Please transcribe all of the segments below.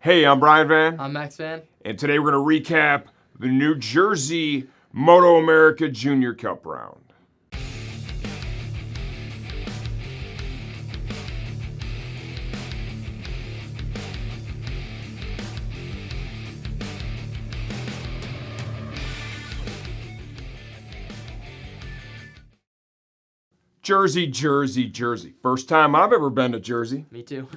Hey, I'm Brian Van. I'm Max Van. And today we're going to recap the New Jersey MotoAmerica Junior Cup round. Jersey, Jersey, Jersey. First time I've ever been to Jersey. Me too.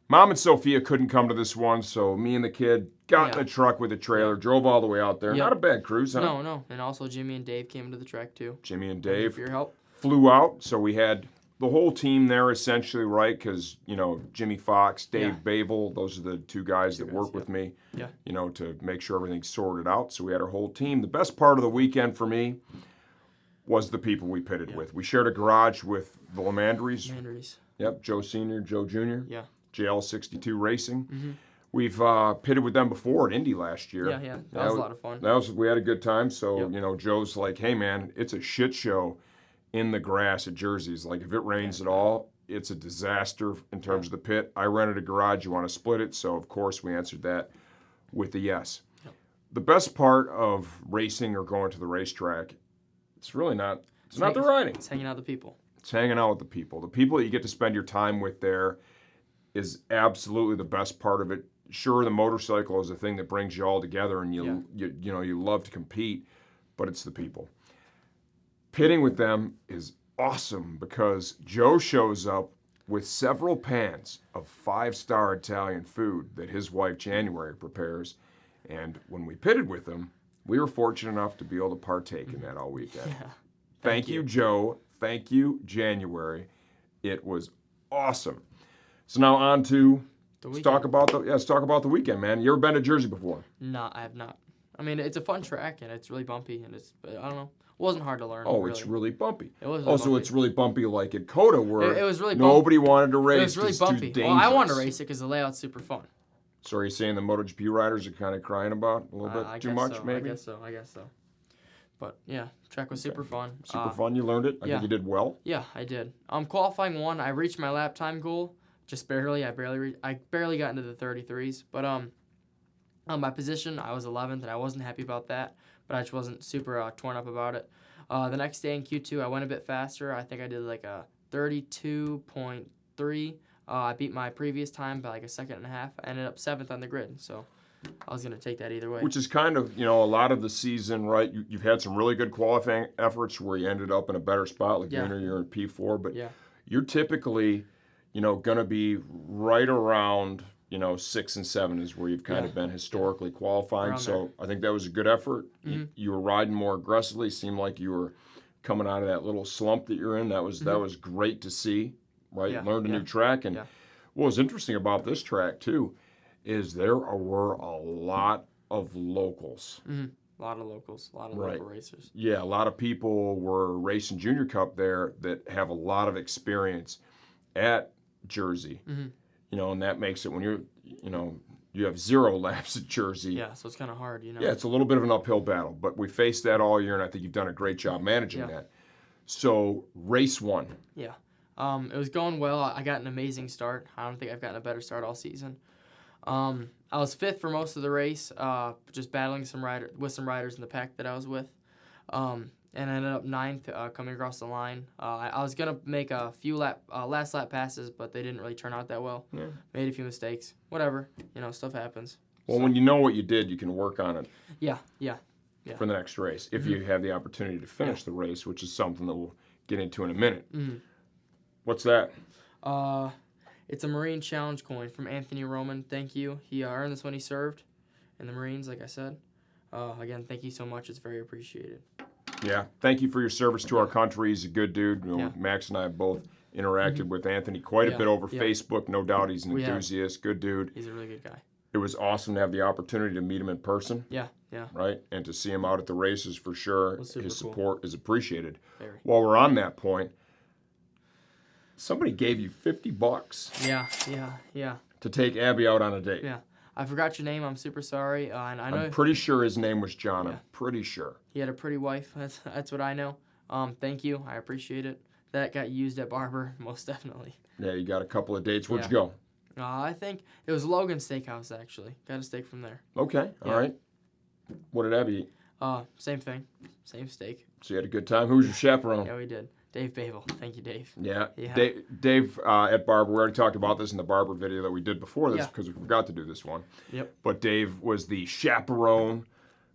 Mom and Sophia couldn't come to this one, so me and the kid got in a truck with a trailer, drove all the way out there. Yep. Not a bad cruise, huh? No. And also Jimmy and Dave came to the track too. Jimmy and Thank you Dave for your help. flew out, so we had the whole team there essentially, right? Because, Jimmy Fox, Dave Bavel, those are the two guys that work with me, to make sure everything's sorted out. So we had our whole team. The best part of the weekend for me was the people we pitted with. We shared a garage with the Lamandries. Yep, Joe Sr., Joe Jr. Yeah. JL62 Racing. Mm-hmm. We've pitted with them before at Indy last year. Yeah. That was a lot of fun. We had a good time. So, Joe's like, hey, man, it's a shit show in the grass at Jersey's. Like, if it rains at all, it's a disaster in terms of the pit. I rented a garage. You want to split it? So, of course, we answered that with a yes. Yep. The best part of racing or going to the racetrack, it's really not, it's not the riding. It's hanging out with the people. It's hanging out with the people. The people that you get to spend your time with there is absolutely the best part of it. Sure, the motorcycle is a thing that brings you all together, and you love to compete, but it's the people. Pitting with them is awesome because Joe shows up with several pans of 5-star Italian food that his wife January prepares, and when we pitted with him, we were fortunate enough to be able to partake in that all weekend. Yeah. Thank you, Joe. Thank you, January. It was awesome. So now on to let's talk about the weekend, man. You ever been to Jersey before? No, I have not. I mean, it's a fun track and it's really bumpy and I don't know. It wasn't hard to learn. Oh, it's really bumpy. It was really bumpy. It's really bumpy like at COTA where it was really nobody wanted to race. It was really bumpy. Too dangerous. Well, I wanted to race it because the layout's super fun. So are you saying the MotoGP riders are kind of crying about a little bit too much, maybe? I guess so. But yeah, track was super fun. Super fun. You learned it. I think you did well. Yeah, I did. Qualifying 1, I reached my lap time goal. Just barely. I barely got into the 33s. But on my position, I was 11th, and I wasn't happy about that. But I just wasn't super torn up about it. The next day in Q2, I went a bit faster. I think I did like a 32.3. I beat my previous time by like a second and a half. I ended up 7th on the grid. So I was going to take that either way. Which is kind of, a lot of the season, right? You've had some really good qualifying efforts where you ended up in a better spot. Like you're in P4. But you're typically going to be right around, 6 and 7 is where you've kind of been historically qualifying. Around so there. I think that was a good effort. Mm-hmm. You were riding more aggressively. Seemed like you were coming out of that little slump that you're in. That was great to see, right? Yeah. Learned a new track. And what was interesting about this track, too, is there were a lot of locals. Mm-hmm. A lot of locals, a lot of local racers. Yeah, a lot of people were racing Junior Cup there that have a lot of experience at Jersey, and that makes it when you have 0 laps at Jersey. Yeah, so it's kind of hard, Yeah, it's a little bit of an uphill battle, but we faced that all year, and I think you've done a great job managing that. So, race 1. Yeah, it was going well. I got an amazing start. I don't think I've gotten a better start all season. I was 5th for most of the race, just battling with some riders in the pack that I was with. And I ended up 9th coming across the line. I was going to make a few last lap passes, but they didn't really turn out that well. Yeah. Made a few mistakes. Whatever. Stuff happens. Well, when you know what you did, you can work on it. Yeah. For the next race, if you have the opportunity to finish the race, which is something that we'll get into in a minute. Mm-hmm. What's that? It's a Marine Challenge coin from Anthony Roman. Thank you. He earned this when he served in the Marines, like I said. Again, thank you so much. It's very appreciated. Yeah, thank you for your service to our country. He's a good dude. Max and I have both interacted with Anthony quite a bit over Facebook. No doubt he's an enthusiast. Good dude. He's a really good guy. It was awesome to have the opportunity to meet him in person. Yeah. Right? And to see him out at the races for sure. His support is appreciated. Very. While we're on that point, somebody gave you $50. Yeah. To take Abby out on a date. Yeah. I forgot your name. I'm super sorry. And I know I'm pretty sure his name was John. Yeah. I'm pretty sure. He had a pretty wife. That's what I know. Thank you. I appreciate it. That got used at Barber, most definitely. Yeah, you got a couple of dates. Where'd you go? I think it was Logan Steakhouse, actually. Got a steak from there. Okay, all Yeah. right. What did Abby eat? Same thing. Same steak. So you had a good time. Who was your chaperone? Yeah, we did. Dave Babel. Thank you, Dave. Yeah. Yeah. Dave at Barber, we already talked about this in the Barber video that we did before this Yeah. because we forgot to do this one. Yep. But Dave was the chaperone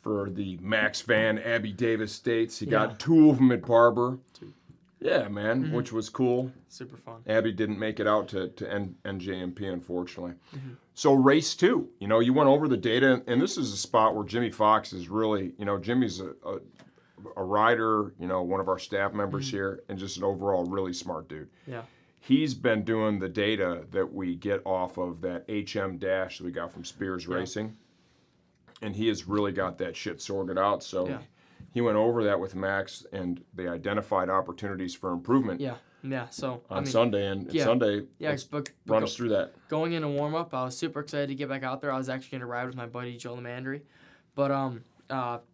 for the Max Van Abby Davis States. He got 2 of them at Barber. 2. Yeah, man, which was cool. Super fun. Abby didn't make it out to NJMP, unfortunately. Mm-hmm. So race 2, you went over the data, and this is a spot where Jimmy Fox is really, Jimmy's a rider, one of our staff members here, and just an overall really smart dude. Yeah. He's been doing the data that we get off of that HM dash that we got from Spears Racing, and he has really got that shit sorted out. So he went over that with Max, and they identified opportunities for improvement. Yeah. Yeah. So On Sunday, and Sunday, let's run us through that. Going into warm up, I was super excited to get back out there. I was actually going to ride with my buddy Joe Lamandry, but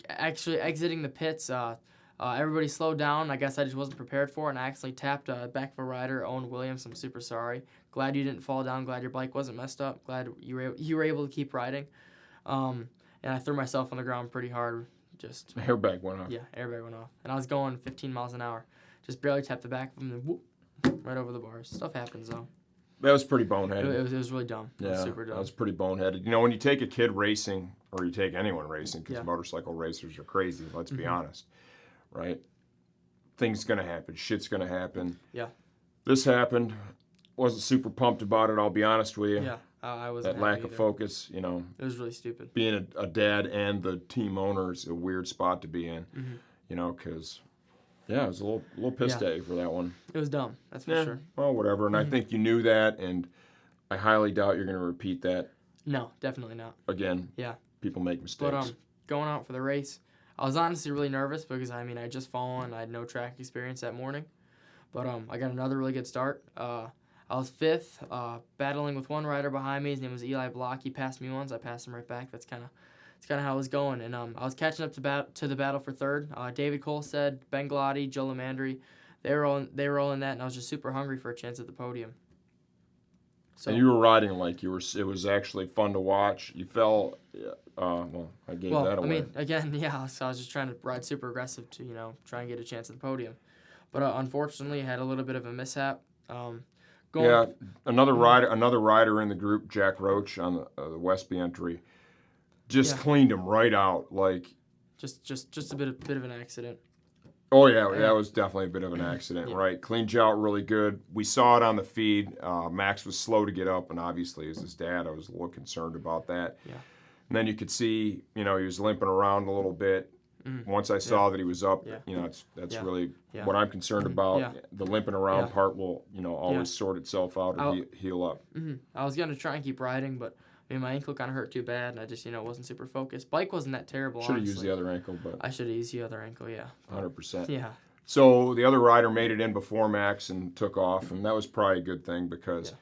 actually exiting the pits, everybody slowed down. I guess I just wasn't prepared for it, and I accidentally tapped back of a rider, Owen Williams. I'm super sorry. Glad you didn't fall down. Glad your bike wasn't messed up. Glad you were able to keep riding. And I threw myself on the ground pretty hard. Just airbag went off. Yeah, airbag went off, and I was going 15 miles an hour. Just barely tapped the back of him, and whoop, right over the bars. Stuff happens though. That was pretty boneheaded. It was really dumb. It was super dumb. That was pretty boneheaded. When you take a kid racing, or you take anyone racing, because motorcycle racers are crazy, let's be honest, right? Things going to happen. Shit's going to happen. Yeah. This happened. Wasn't super pumped about it, I'll be honest with you. Yeah, I wasn't that lack happy of either. focus, It was really stupid. Being a dad and the team owner is a weird spot to be in, because, I was a little pissed at you for that one. It was dumb, that's for sure. Well, whatever, and I think you knew that, and I highly doubt you're going to repeat that. No, definitely not. Again, Yeah. People make mistakes. But going out for the race, I was honestly really nervous because, I had just fallen. I had no track experience that morning. But I got another really good start. I was 5th, battling with one rider behind me. His name was Eli Block. He passed me once. I passed him right back. That's kind of how it was going. And I was catching up to the battle for 3rd. David Colstead, Ben Glotty, Joe Lamandry, they were all in that, and I was just super hungry for a chance at the podium. So, and you were riding like you were. It was actually fun to watch. You fell. I gave that away. Again, so I was just trying to ride super aggressive to try and get a chance at the podium, but unfortunately, I had a little bit of a mishap. Another rider in the group, Jack Roach on the Westby entry, just cleaned him right out. Like just a bit of an accident. Oh yeah, that was definitely a bit of an accident, right? Cleaned you out really good. We saw it on the feed. Max was slow to get up, and obviously, as his dad, I was a little concerned about that. Yeah. And then you could see, he was limping around a little bit. Once I saw that he was up, that's really what I'm concerned about. Yeah. The limping around part will, always sort itself out or heal up. I was gonna try and keep riding, but my ankle kind of hurt too bad, and I just wasn't super focused. Bike wasn't that terrible. Should have used the other ankle, but I should have used the other ankle. Yeah. 100%. Yeah. So the other rider made it in before Max and took off, and that was probably a good thing because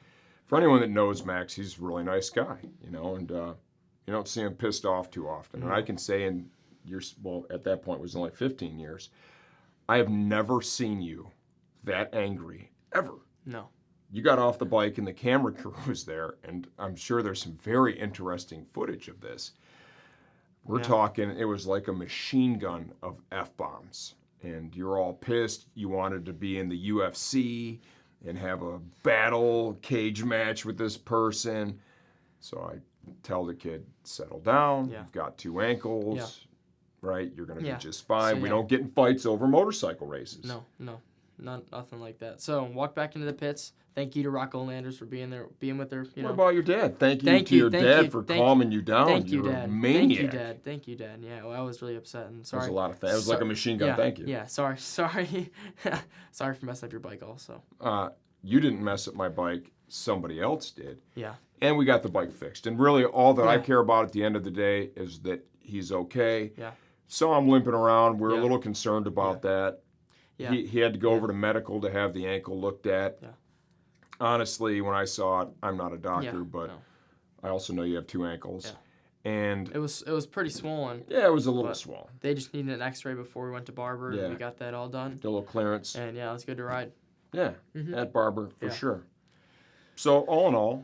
for anyone that knows Max, he's a really nice guy, and you don't see him pissed off too often. And I can say in at that point it was only 15 years, I have never seen you that angry ever. No. You got off the bike and the camera crew was there, and I'm sure there's some very interesting footage of this. We're talking, it was like a machine gun of F-bombs. And you're all pissed. You wanted to be in the UFC and have a battle cage match with this person. So I tell the kid, settle down. You've got 2 ankles, right? You're going to be just fine. So, we don't get in fights over motorcycle races. No. Nothing like that. So walk back into the pits. Thank you to Rocco Landers for being with her. What about your dad? Thank you to your dad for calming you down. Thank you, You're Dad. a maniac. Thank you, Dad. Yeah, well, I was really upset and sorry. That was a lot of things. It was like a machine gun. Thank you. Yeah, sorry, sorry for messing up your bike. Also. You didn't mess up my bike. Somebody else did. Yeah. And we got the bike fixed. And really, all that I care about at the end of the day is that he's okay. Yeah. Saw him limping around. We're a little concerned about that. Yeah. He had to go over to medical to have the ankle looked at. Yeah. Honestly, when I saw it, I'm not a doctor, but I also know you have 2 ankles. Yeah. And it was pretty swollen. Yeah, it was a little swollen. They just needed an X-ray before we went to Barber. Yeah. And we got that all done. Did a little clearance. And it was good to ride. Yeah, at Barber for sure. So all in all,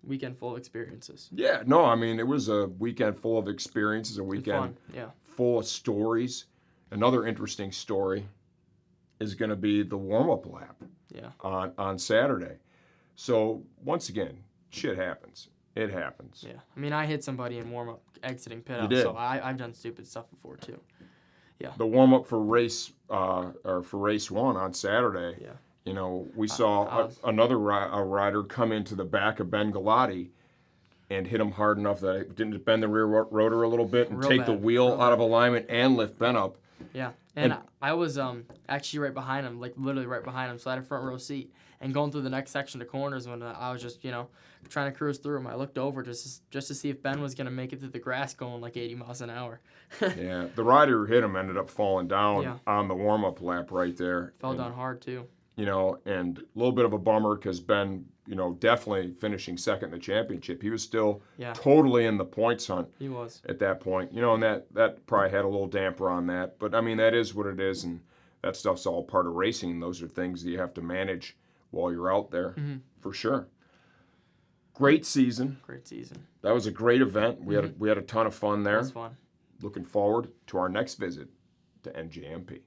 weekend full of experiences. Yeah, no, I mean, it was a weekend full of experiences, a weekend Fun, yeah. full of stories. Another interesting story is going to be the warm-up lap Yeah. on Saturday. So, once again, shit happens. It happens. Yeah. I mean, I hit somebody in warm up exiting pit You out, did. so I've done stupid stuff before too. The warm-up for race one on Saturday, Yeah. you know, we I saw was- another rider come into the back of Ben Galati and hit him hard enough that it didn't bend the rear rotor a little bit and Real take the bad, wheel real out of alignment and lift Ben up. Yeah. And I was actually right behind him, like literally right behind him, so I had a front row seat. And going through the next section of corners when I was just, trying to cruise through them, I looked over just to see if Ben was going to make it through the grass going like 80 miles an hour. Yeah, the rider who hit him ended up falling down Yeah. on the warm-up lap right there. Fell And, down hard too. and a little bit of a bummer because Ben, definitely finishing second in the championship. He was still Yeah. totally in the points hunt He was. at that point. And that probably had a little damper on that. But, I mean, that is what it is, and that stuff's all part of racing. Those are things that you have to manage while you're out there, for sure. Great season. Great season. That was a great event. We had a ton of fun That there. was fun. Looking forward to our next visit to NJMP.